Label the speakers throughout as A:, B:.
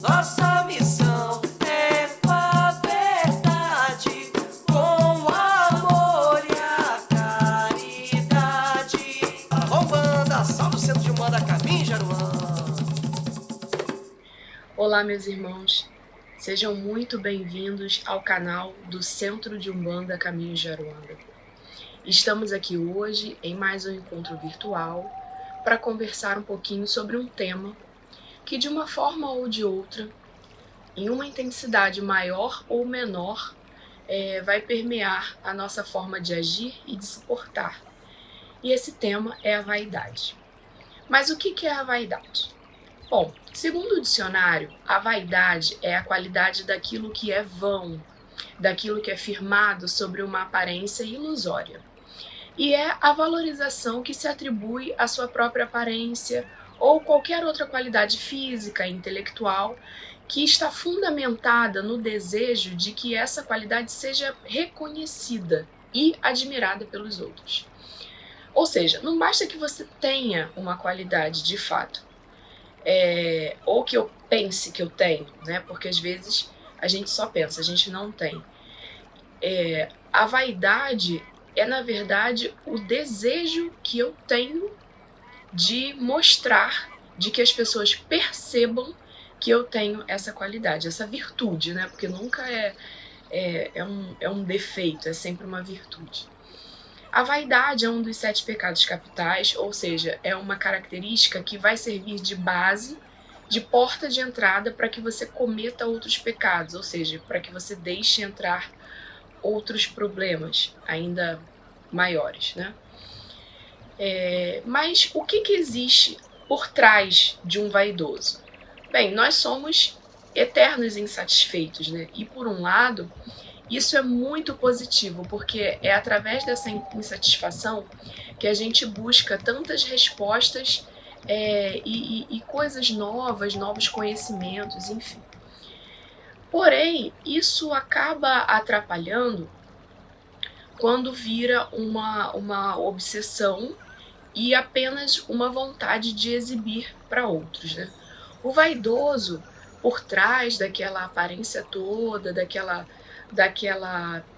A: Nossa missão é com a verdade, com o amor e a caridade. Arrombanda, salve o centro de Umbanda, Caminho Jaruã.
B: Olá, meus irmãos, sejam muito bem-vindos ao canal do Centro de Umbanda Caminho Jaruanda. Estamos aqui hoje em mais um encontro virtual para conversar um pouquinho sobre um tema que, de uma forma ou de outra, em uma intensidade maior ou menor, vai permear a nossa forma de agir e de se portar. E esse tema é a vaidade. Mas o que é a vaidade? Bom, segundo o dicionário, a vaidade é a qualidade daquilo que é vão, daquilo que é firmado sobre uma aparência ilusória. E é a valorização que se atribui à sua própria aparência ou qualquer outra qualidade física e intelectual que está fundamentada no desejo de que essa qualidade seja reconhecida e admirada pelos outros. Ou seja, não basta que você tenha uma qualidade de fato, ou que eu pense que eu tenho, né? Porque às vezes a gente só pensa, a gente não tem. A vaidade é, na verdade, o desejo que eu tenho de mostrar, de que as pessoas percebam que eu tenho essa qualidade, essa virtude, né? Porque nunca é um defeito, é sempre uma virtude. A vaidade é um dos 7 pecados capitais, ou seja, é uma característica que vai servir de base, de porta de entrada para que você cometa outros pecados, ou seja, para que você deixe entrar outros problemas ainda maiores, né? Mas o que existe por trás de um vaidoso? Bem, nós somos eternos insatisfeitos, né? E por um lado, isso é muito positivo, porque é através dessa insatisfação que a gente busca tantas respostas e coisas novas, novos conhecimentos, enfim. Porém, isso acaba atrapalhando quando vira uma obsessão e apenas uma vontade de exibir para outros, né? O vaidoso, por trás daquela aparência toda,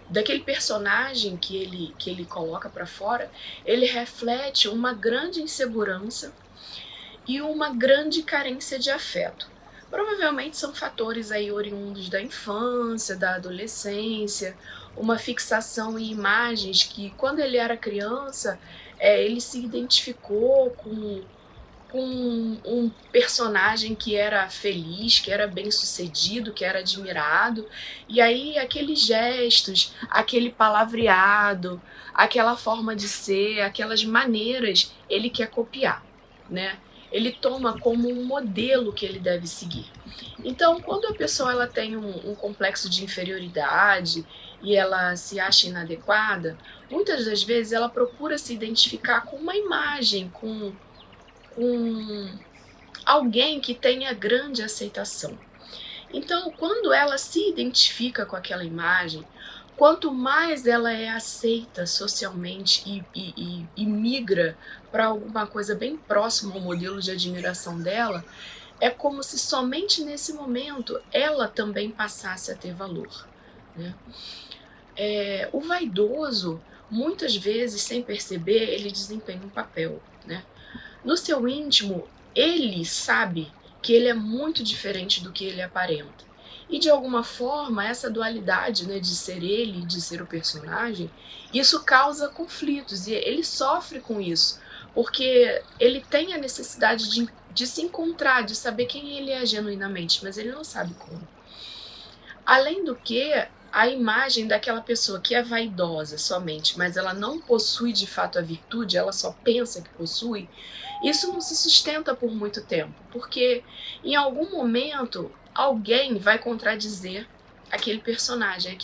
B: daquele personagem que ele coloca para fora, ele reflete uma grande insegurança e uma grande carência de afeto. Provavelmente são fatores aí oriundos da infância, da adolescência, uma fixação em imagens que, quando ele era criança, ele se identificou com um personagem que era feliz, que era bem-sucedido, que era admirado, e aí aqueles gestos, aquele palavreado, aquela forma de ser, aquelas maneiras, ele quer copiar, né? Ele toma como um modelo que ele deve seguir. Então, quando a pessoa ela tem um complexo de inferioridade e ela se acha inadequada, muitas das vezes ela procura se identificar com uma imagem, com alguém que tenha grande aceitação. Então, quando ela se identifica com aquela imagem, quanto mais ela é aceita socialmente e migra para alguma coisa bem próxima ao modelo de admiração dela, é como se somente nesse momento ela também passasse a ter valor, né? O vaidoso, muitas vezes, sem perceber, ele desempenha um papel, né? No seu íntimo, ele sabe que ele é muito diferente do que ele aparenta. E, de alguma forma, essa dualidade, né, de ser ele e de ser o personagem, isso causa conflitos e ele sofre com isso, porque ele tem a necessidade de se encontrar, de saber quem ele é genuinamente, mas ele não sabe como. Além do que, a imagem daquela pessoa que é vaidosa somente, mas ela não possui de fato a virtude, ela só pensa que possui, isso não se sustenta por muito tempo, porque em algum momento alguém vai contradizer aquele personagem,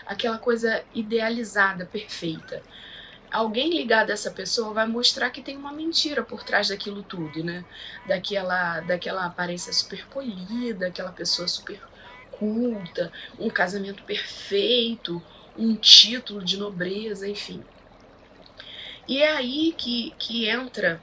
B: aquela coisa idealizada, perfeita. Alguém ligado a essa pessoa vai mostrar que tem uma mentira por trás daquilo tudo, né? Daquela aparência super polida, aquela pessoa super culta, um casamento perfeito, um título de nobreza, enfim. E é aí que entra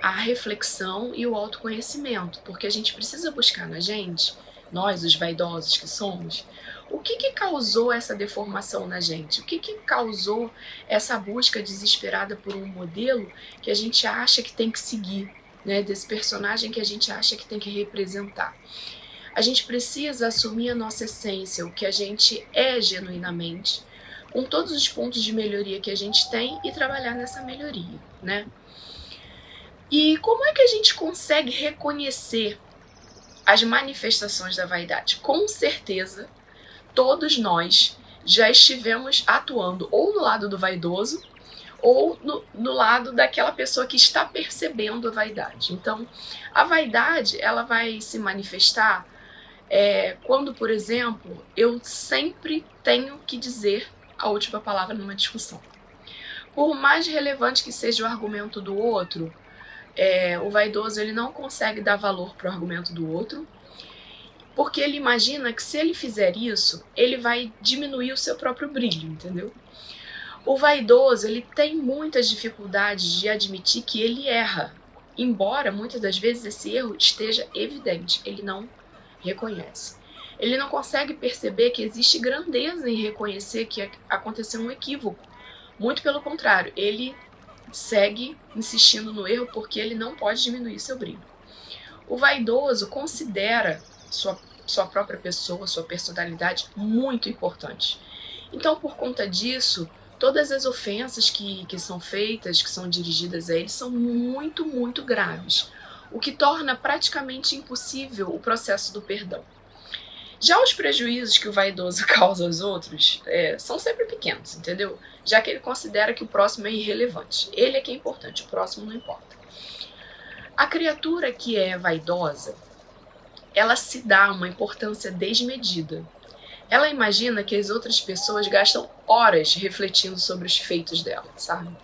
B: a reflexão e o autoconhecimento, porque a gente precisa buscar na gente, nós, os vaidosos que somos, o que causou essa deformação na gente? O que causou essa busca desesperada por um modelo que a gente acha que tem que seguir, né? Desse personagem que a gente acha que tem que representar. A gente precisa assumir a nossa essência, o que a gente é genuinamente, com todos os pontos de melhoria que a gente tem e trabalhar nessa melhoria, né? E como é que a gente consegue reconhecer as manifestações da vaidade? Com certeza, todos nós já estivemos atuando ou no lado do vaidoso ou no lado daquela pessoa que está percebendo a vaidade. Então, a vaidade, ela vai se manifestar quando, por exemplo, eu sempre tenho que dizer a última palavra numa discussão. Por mais relevante que seja o argumento do outro, o vaidoso ele não consegue dar valor para o argumento do outro, porque ele imagina que se ele fizer isso, ele vai diminuir o seu próprio brilho, entendeu? O vaidoso ele tem muitas dificuldades de admitir que ele erra, embora muitas das vezes esse erro esteja evidente, ele não reconhece. Ele não consegue perceber que existe grandeza em reconhecer que aconteceu um equívoco. Muito pelo contrário, ele segue insistindo no erro porque ele não pode diminuir seu brilho. O vaidoso considera sua própria pessoa, sua personalidade muito importante. Então, por conta disso, todas as ofensas que são feitas, que são dirigidas a ele, são muito, muito graves, o que torna praticamente impossível o processo do perdão. Já os prejuízos que o vaidoso causa aos outros são sempre pequenos, entendeu? Já que ele considera que o próximo é irrelevante. Ele é que é importante, o próximo não importa. A criatura que é vaidosa, ela se dá uma importância desmedida. Ela imagina que as outras pessoas gastam horas refletindo sobre os feitos dela, sabe?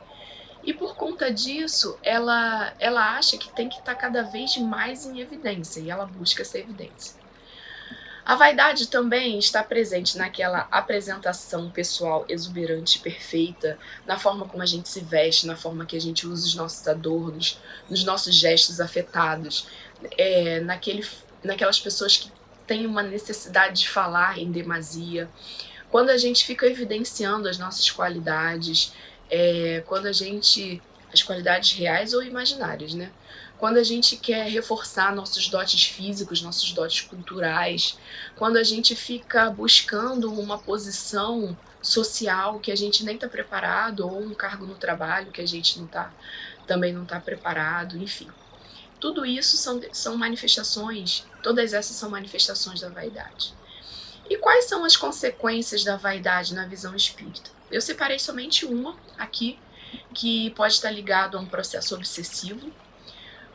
B: E por conta disso, ela acha que tem que estar cada vez mais em evidência, e ela busca essa evidência. A vaidade também está presente naquela apresentação pessoal exuberante e perfeita, na forma como a gente se veste, na forma que a gente usa os nossos adornos, nos nossos gestos afetados, naquelas pessoas que têm uma necessidade de falar em demasia. Quando a gente fica evidenciando as nossas qualidades, as qualidades reais ou imaginárias, né? Quando a gente quer reforçar nossos dotes físicos, nossos dotes culturais, quando a gente fica buscando uma posição social que a gente nem está preparado, ou um cargo no trabalho que a gente também não está preparado, enfim. Tudo isso são manifestações, todas essas são manifestações da vaidade. E quais são as consequências da vaidade na visão espírita? Eu separei somente uma aqui, que pode estar ligado a um processo obsessivo.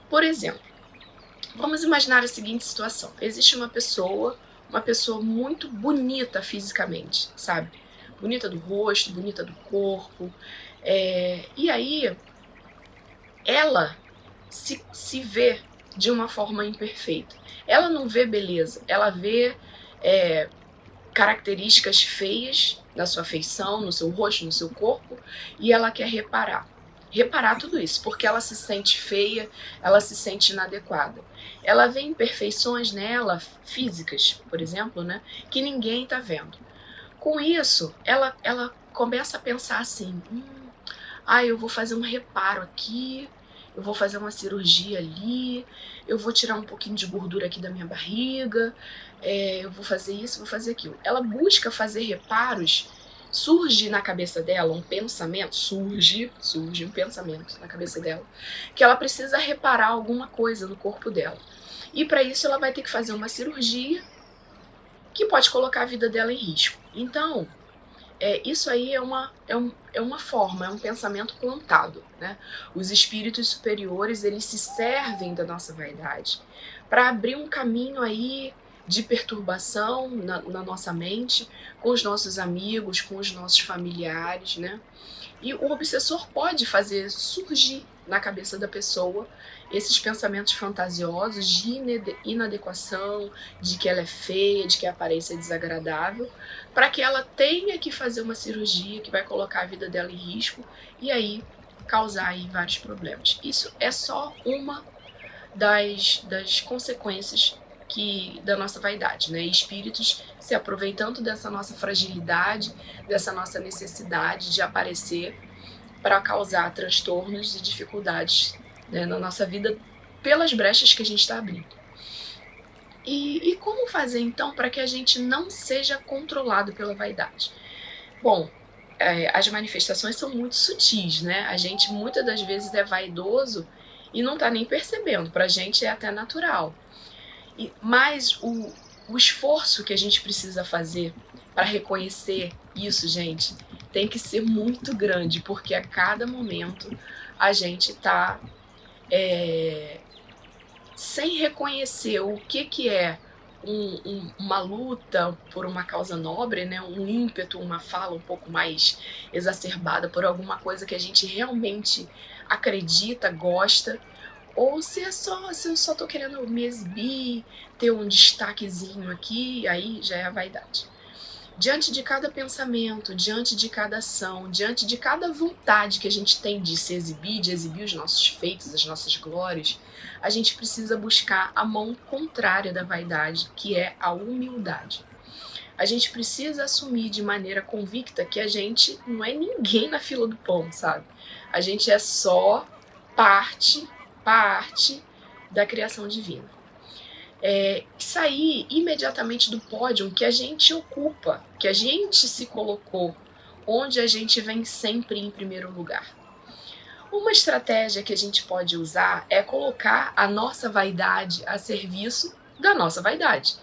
B: Por exemplo, vamos imaginar a seguinte situação. Existe uma pessoa muito bonita fisicamente, sabe? Bonita do rosto, bonita do corpo. E aí, ela se vê de uma forma imperfeita. Ela não vê beleza, ela vê características feias na sua feição, no seu rosto, no seu corpo, e ela quer reparar tudo isso, porque ela se sente feia, ela se sente inadequada. Ela vê imperfeições nela, físicas, por exemplo, né, que ninguém está vendo. Com isso, ela começa a pensar assim, eu vou fazer um reparo aqui, eu vou fazer uma cirurgia ali, eu vou tirar um pouquinho de gordura aqui da minha barriga, eu vou fazer isso, vou fazer aquilo. Ela busca fazer reparos. Surge na cabeça dela um pensamento, surge um pensamento na cabeça dela, que ela precisa reparar alguma coisa no corpo dela. E para isso ela vai ter que fazer uma cirurgia que pode colocar a vida dela em risco. Então, isso aí é uma forma, é um pensamento plantado, né? Os espíritos superiores, eles se servem da nossa vaidade para abrir um caminho aí de perturbação na nossa mente, com os nossos amigos, com os nossos familiares, né? E o obsessor pode fazer surgir na cabeça da pessoa esses pensamentos fantasiosos de inadequação, de que ela é feia, de que a aparência é desagradável, para que ela tenha que fazer uma cirurgia que vai colocar a vida dela em risco, e aí causar aí vários problemas. Isso é só uma das consequências da nossa vaidade, né? Espíritos se aproveitando dessa nossa fragilidade, dessa nossa necessidade de aparecer para causar transtornos e dificuldades, né, na nossa vida pelas brechas que a gente está abrindo. E como fazer então para que a gente não seja controlado pela vaidade? Bom, as manifestações são muito sutis, né? A gente muitas das vezes é vaidoso e não está nem percebendo, para a gente é até natural. Mas o esforço que a gente precisa fazer para reconhecer isso, gente, tem que ser muito grande, porque a cada momento a gente está sem reconhecer o que é uma luta por uma causa nobre, né? Um ímpeto, uma fala um pouco mais exacerbada por alguma coisa que a gente realmente acredita, gosta, ou se eu só tô querendo me exibir, ter um destaquezinho aqui, aí já é a vaidade. Diante de cada pensamento, diante de cada ação, diante de cada vontade que a gente tem de se exibir, de exibir os nossos feitos, as nossas glórias, a gente precisa buscar a mão contrária da vaidade, que é a humildade. A gente precisa assumir de maneira convicta que a gente não é ninguém na fila do pão, sabe? A gente é só parte da criação divina. Sair imediatamente do pódio que a gente ocupa, que a gente se colocou, onde a gente vem sempre em primeiro lugar. Uma estratégia que a gente pode usar é colocar a nossa vaidade a serviço da nossa vaidade.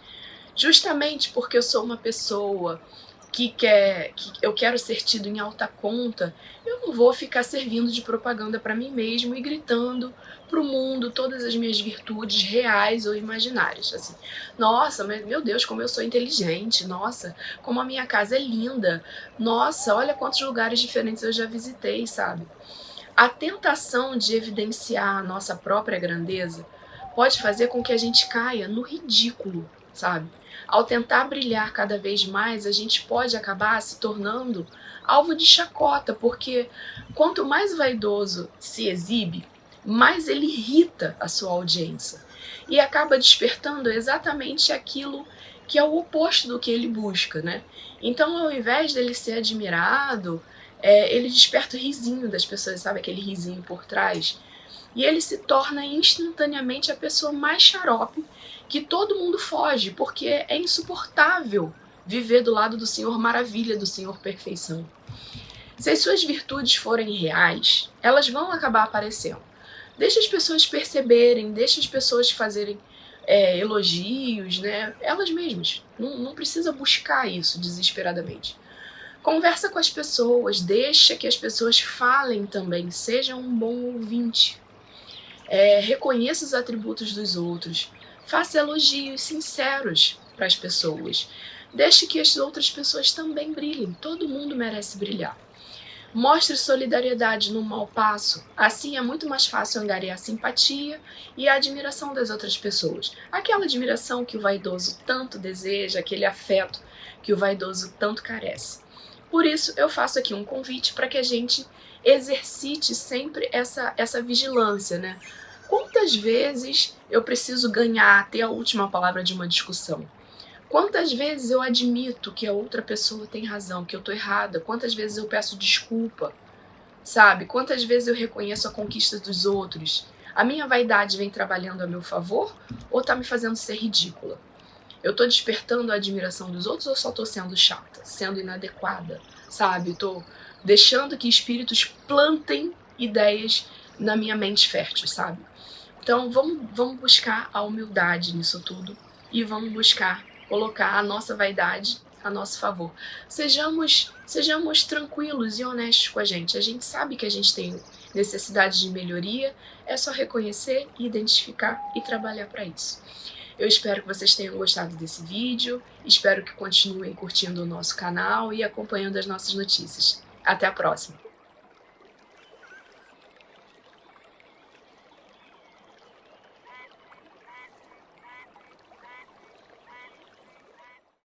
B: Justamente porque eu sou uma pessoa que eu quero ser tido em alta conta, eu não vou ficar servindo de propaganda para mim mesmo e gritando para o mundo todas as minhas virtudes reais ou imaginárias. Assim, nossa, meu Deus, como eu sou inteligente, nossa, como a minha casa é linda, nossa, olha quantos lugares diferentes eu já visitei, sabe? A tentação de evidenciar a nossa própria grandeza pode fazer com que a gente caia no ridículo, sabe? Ao tentar brilhar cada vez mais, a gente pode acabar se tornando alvo de chacota, porque quanto mais vaidoso se exibe, mais ele irrita a sua audiência e acaba despertando exatamente aquilo que é o oposto do que ele busca, né? Então, ao invés dele ser admirado, ele desperta o risinho das pessoas, sabe? Aquele risinho por trás. E ele se torna instantaneamente a pessoa mais xarope, que todo mundo foge, porque é insuportável viver do lado do Senhor Maravilha, do Senhor Perfeição. Se as suas virtudes forem reais, elas vão acabar aparecendo. Deixa as pessoas perceberem, deixa as pessoas fazerem elogios, né? Elas mesmas. Não precisa buscar isso desesperadamente. Conversa com as pessoas, deixa que as pessoas falem também, seja um bom ouvinte. Reconheça os atributos dos outros, faça elogios sinceros para as pessoas. Deixe que as outras pessoas também brilhem, todo mundo merece brilhar. Mostre solidariedade no mau passo, assim é muito mais fácil angariar a simpatia e a admiração das outras pessoas. Aquela admiração que o vaidoso tanto deseja, aquele afeto que o vaidoso tanto carece. Por isso, eu faço aqui um convite para que a gente exercite sempre essa vigilância, né? Quantas vezes eu preciso ganhar, ter a última palavra de uma discussão? Quantas vezes eu admito que a outra pessoa tem razão, que eu tô errada? Quantas vezes eu peço desculpa, sabe? Quantas vezes eu reconheço a conquista dos outros? A minha vaidade vem trabalhando a meu favor ou tá me fazendo ser ridícula? Eu tô despertando a admiração dos outros ou só tô sendo chata, sendo inadequada, sabe? Tô deixando que espíritos plantem ideias na minha mente fértil, sabe? Então vamos buscar a humildade nisso tudo e vamos buscar colocar a nossa vaidade a nosso favor. Sejamos tranquilos e honestos com a gente. A gente sabe que a gente tem necessidade de melhoria, é só reconhecer, identificar e trabalhar para isso. Eu espero que vocês tenham gostado desse vídeo, espero que continuem curtindo o nosso canal e acompanhando as nossas notícias. Até a próxima!